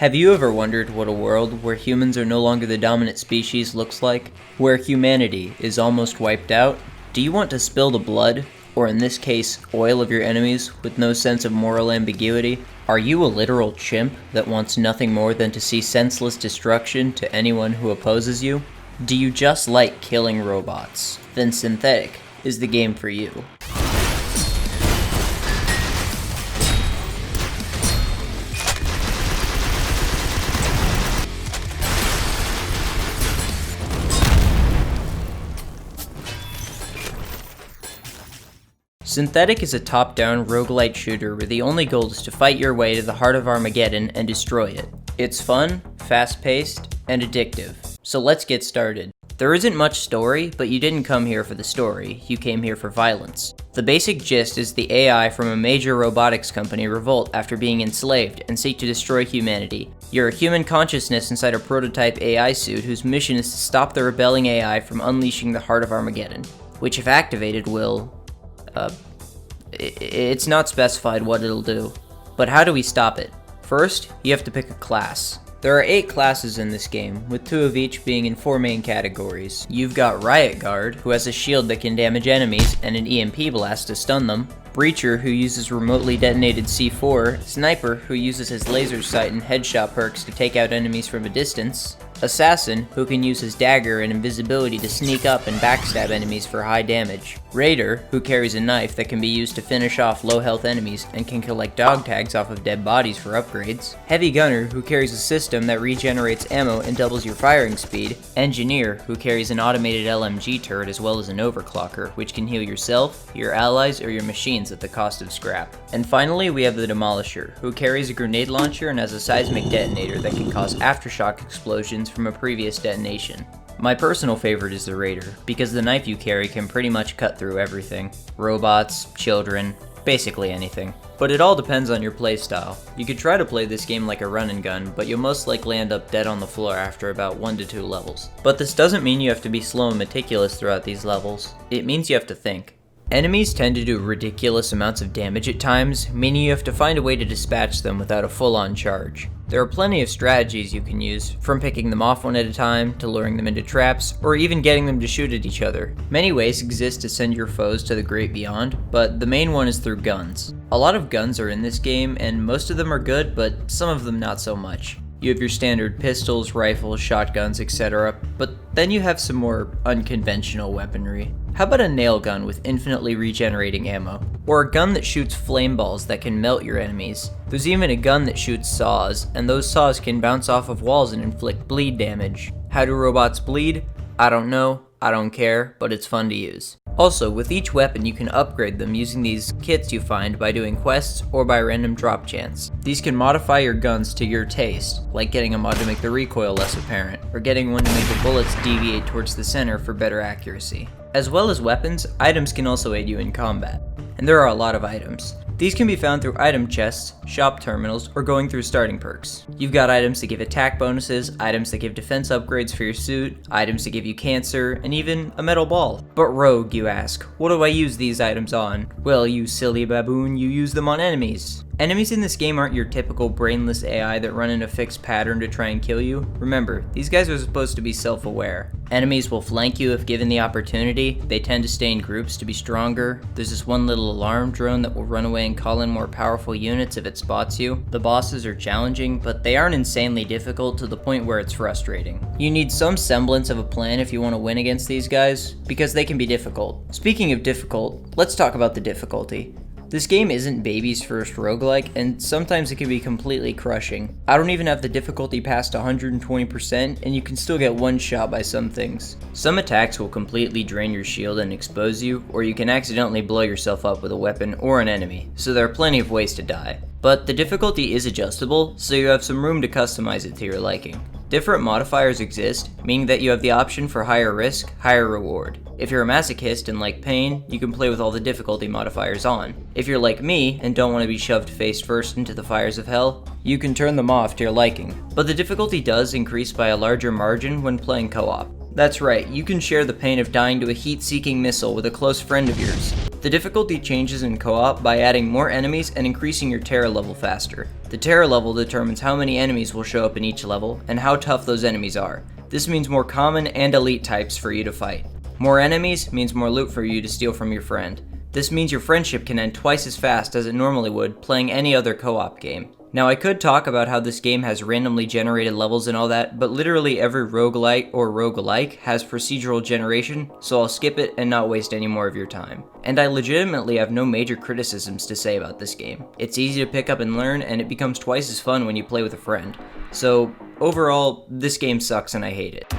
Have you ever wondered what a world where humans are no longer the dominant species looks like? Where humanity is almost wiped out? Do you want to spill the blood, or in this case, oil of your enemies with no sense of moral ambiguity? Are you a literal chimp that wants nothing more than to see senseless destruction to anyone who opposes you? Do you just like killing robots? Then Synthetik is the game for you. Synthetik is a top-down roguelite shooter where the only goal is to fight your way to the heart of Armageddon and destroy it. It's fun, fast-paced, and addictive. So let's get started. There isn't much story, but you didn't come here for the story, you came here for violence. The basic gist is the AI from a major robotics company revolt after being enslaved and seek to destroy humanity. You're a human consciousness inside a prototype AI suit whose mission is to stop the rebelling AI from unleashing the heart of Armageddon, which if activated will... it's not specified what it'll do. But how do we stop it? First, you have to pick a class. There are 8 classes in this game, with 2 of each being in 4 main categories. You've got Riot Guard, who has a shield that can damage enemies and an EMP blast to stun them. Breacher, who uses remotely detonated C4. Sniper, who uses his laser sight and headshot perks to take out enemies from a distance. Assassin, who can use his dagger and invisibility to sneak up and backstab enemies for high damage. Raider, who carries a knife that can be used to finish off low health enemies and can collect dog tags off of dead bodies for upgrades. Heavy Gunner, who carries a system that regenerates ammo and doubles your firing speed. Engineer, who carries an automated LMG turret as well as an overclocker, which can heal yourself, your allies, or your machines at the cost of scrap. And finally, we have the Demolisher, who carries a grenade launcher and has a seismic detonator that can cause aftershock explosions from a previous detonation. My personal favorite is the Raider, because the knife you carry can pretty much cut through everything. Robots, children, basically anything. But it all depends on your playstyle. You could try to play this game like a run and gun, but you'll most likely end up dead on the floor after about 1 to 2 levels. But this doesn't mean you have to be slow and meticulous throughout these levels. It means you have to think. Enemies tend to do ridiculous amounts of damage at times, meaning you have to find a way to dispatch them without a full-on charge. There are plenty of strategies you can use, from picking them off one at a time, to luring them into traps, or even getting them to shoot at each other. Many ways exist to send your foes to the great beyond, but the main one is through guns. A lot of guns are in this game, and most of them are good, but some of them not so much. You have your standard pistols, rifles, shotguns, etc., but then you have some more unconventional weaponry. How about a nail gun with infinitely regenerating ammo? Or a gun that shoots flame balls that can melt your enemies. There's even a gun that shoots saws, and those saws can bounce off of walls and inflict bleed damage. How do robots bleed? I don't know, I don't care, but it's fun to use. Also, with each weapon you can upgrade them using these kits you find by doing quests or by random drop chance. These can modify your guns to your taste, like getting a mod to make the recoil less apparent, or getting one to make the bullets deviate towards the center for better accuracy. As well as weapons, items can also aid you in combat. And there are a lot of items. These can be found through item chests, shop terminals, or going through starting perks. You've got items that give attack bonuses, items that give defense upgrades for your suit, items that give you cancer, and even a metal ball. But rogue, you ask, what do I use these items on? Well, you silly baboon, you use them on enemies. Enemies in this game aren't your typical brainless AI that run in a fixed pattern to try and kill you. Remember, these guys are supposed to be self-aware. Enemies will flank you if given the opportunity. They tend to stay in groups to be stronger. There's this one little alarm drone that will run away and call in more powerful units if it spots you. The bosses are challenging, but they aren't insanely difficult to the point where it's frustrating. You need some semblance of a plan if you want to win against these guys, because they can be difficult. Speaking of difficult, let's talk about the difficulty. This game isn't baby's first roguelike, and sometimes it can be completely crushing. I don't even have the difficulty past 120%, and you can still get one shot by some things. Some attacks will completely drain your shield and expose you, or you can accidentally blow yourself up with a weapon or an enemy, so there are plenty of ways to die. But the difficulty is adjustable, so you have some room to customize it to your liking. Different modifiers exist, meaning that you have the option for higher risk, higher reward. If you're a masochist and like pain, you can play with all the difficulty modifiers on. If you're like me and don't want to be shoved face first into the fires of hell, you can turn them off to your liking. But the difficulty does increase by a larger margin when playing co-op. That's right, you can share the pain of dying to a heat-seeking missile with a close friend of yours. The difficulty changes in co-op by adding more enemies and increasing your terror level faster. The terror level determines how many enemies will show up in each level and how tough those enemies are. This means more common and elite types for you to fight. More enemies means more loot for you to steal from your friend. This means your friendship can end twice as fast as it normally would playing any other co-op game. Now I could talk about how this game has randomly generated levels and all that, but literally every roguelite or roguelike has procedural generation, so I'll skip it and not waste any more of your time. And I legitimately have no major criticisms to say about this game. It's easy to pick up and learn, and it becomes twice as fun when you play with a friend. So overall, this game sucks and I hate it.